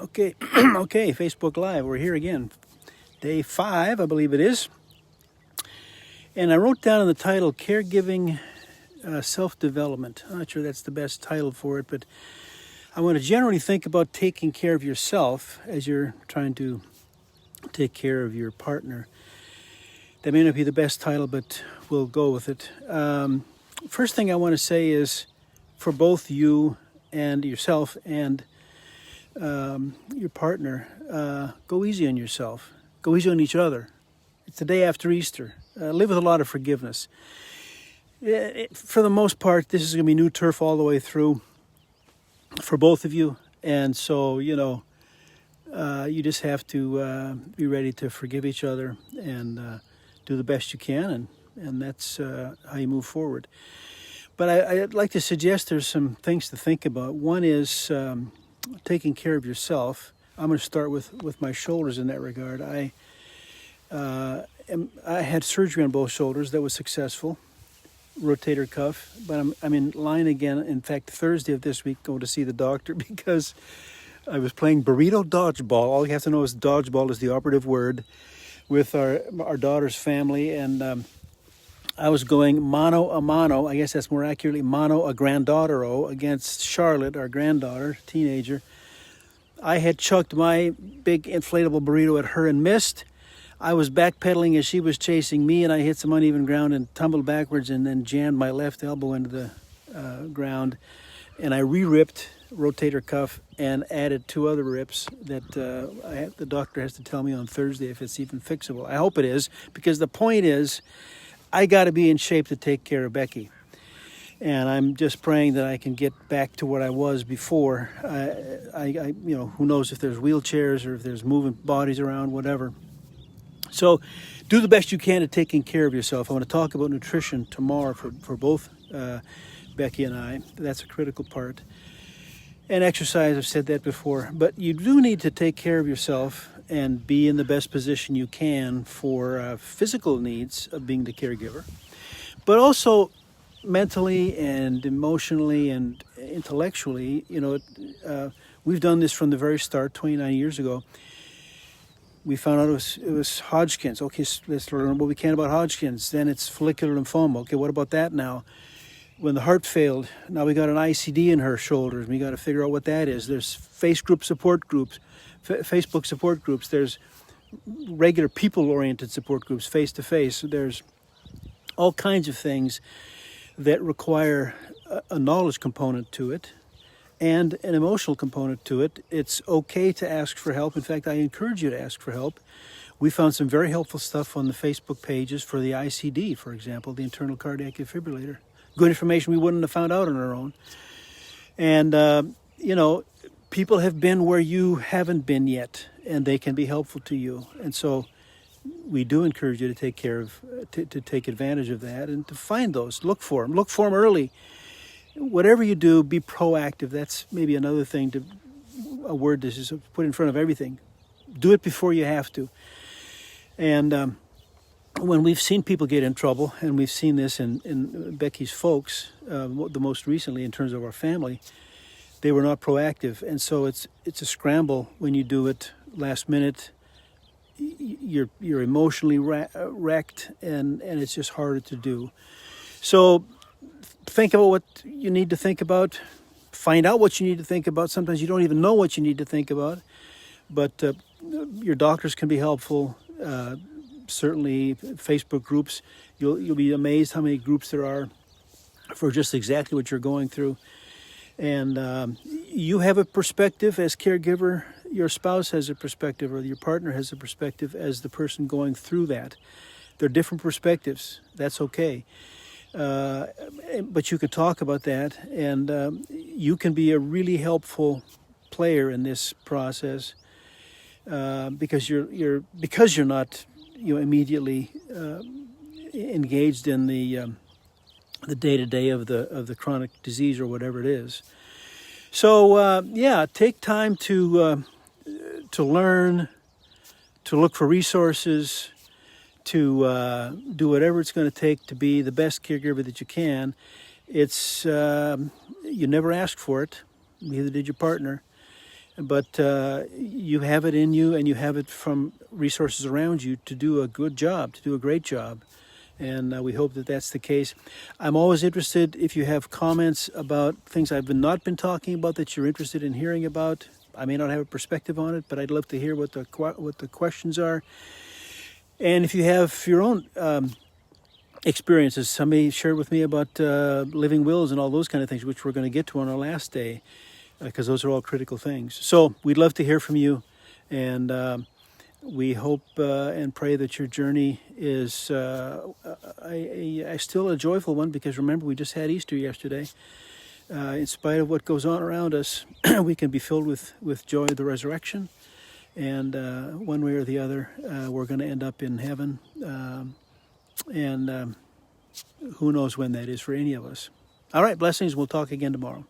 Okay, okay, Facebook Live. We're here again. Day 5, I believe it is. And I wrote down in the title, Caregiving Self-Development. I'm not sure that's the best title for it, but I want to generally think about taking care of yourself as you're trying to take care of your partner. That may not be the best title, but we'll go with it. First thing I want to say is for both you and yourself and your partner, go easy on yourself. Go easy on each other. It's the day after Easter. Live with a lot of forgiveness. For the most part, this is going to be new turf all the way through for both of you. And so, you just have to be ready to forgive each other and do the best you can. And that's how you move forward. But I'd like to suggest there's some things to think about. One is taking care of yourself. I'm going to start with my shoulders in that regard. I had surgery on both shoulders that was successful, rotator cuff, but I'm in line again. In fact, Thursday of this week, going to see the doctor because I was playing burrito dodgeball. All you have to know is dodgeball is the operative word with our daughter's family, and I was going mano a mano. I guess that's more accurately mano a grandaughtero against Charlotte, our granddaughter, teenager. I had chucked my big inflatable burrito at her and missed. I was backpedaling as she was chasing me, and I hit some uneven ground and tumbled backwards and then jammed my left elbow into the ground. And I re-ripped rotator cuff and added 2 other rips that the doctor has to tell me on Thursday if it's even fixable. I hope it is, because the point is I got to be in shape to take care of Becky. And I'm just praying that I can get back to what I was before. Who knows if there's wheelchairs or if there's moving bodies around, whatever. So do the best you can at taking care of yourself. I want to talk about nutrition tomorrow for both Becky and I. That's a critical part. And exercise, I've said that before. But you do need to take care of yourself and be in the best position you can for physical needs of being the caregiver. But also mentally and emotionally and intellectually, we've done this from the very start, 29 years ago. We found out it was Hodgkin's. Okay, so let's learn what we can about Hodgkin's. Then it's follicular lymphoma. Okay, what about that now? When the heart failed, now we got an ICD in her shoulders. We got to figure out what that is. There's Facebook support groups. There's regular people-oriented support groups, face-to-face. There's all kinds of things that require a knowledge component to it and an emotional component to it. It's okay to ask for help. In fact, I encourage you to ask for help. We found some very helpful stuff on the Facebook pages for the ICD, for example, the internal cardiac defibrillator. Good information we wouldn't have found out on our own. And, people have been where you haven't been yet, and they can be helpful to you. And so we do encourage you to take care of, to take advantage of that and to find those. Look for them early. Whatever you do, be proactive. That's maybe another thing, a word that is put in front of everything. Do it before you have to. And when we've seen people get in trouble, and we've seen this in Becky's folks, the most recently in terms of our family, they were not proactive. And so it's a scramble when you do it last minute. You're emotionally wrecked, and it's just harder to do. So think about what you need to think about. Find out what you need to think about. Sometimes you don't even know what you need to think about. But your doctors can be helpful. Certainly Facebook groups. You'll be amazed how many groups there are for just exactly what you're going through. And you have a perspective as caregiver. Your spouse has a perspective, or your partner has a perspective as the person going through that. They're different perspectives. That's okay. But you can talk about that, and you can be a really helpful player in this process because you're not immediately engaged in the day-to-day of the chronic disease or whatever it is. So take time to learn, to look for resources, to do whatever it's going to take to be the best caregiver that you can. It's you never asked for it, neither did your partner. but you have it in you, and you have it from resources around you to do a good job, to do a great job. And we hope that that's the case. I'm always interested if you have comments about things I've not been talking about that you're interested in hearing about. I may not have a perspective on it, but I'd love to hear what the questions are. And if you have your own experiences, somebody shared with me about living wills and all those kind of things, which we're going to get to on our last day, because those are all critical things. So we'd love to hear from you, and we hope and pray that your journey is still a joyful one, because remember, we just had Easter yesterday. In spite of what goes on around us, we can be filled with joy of the resurrection. And one way or the other, we're going to end up in heaven. And who knows when that is for any of us. All right, blessings. We'll talk again tomorrow.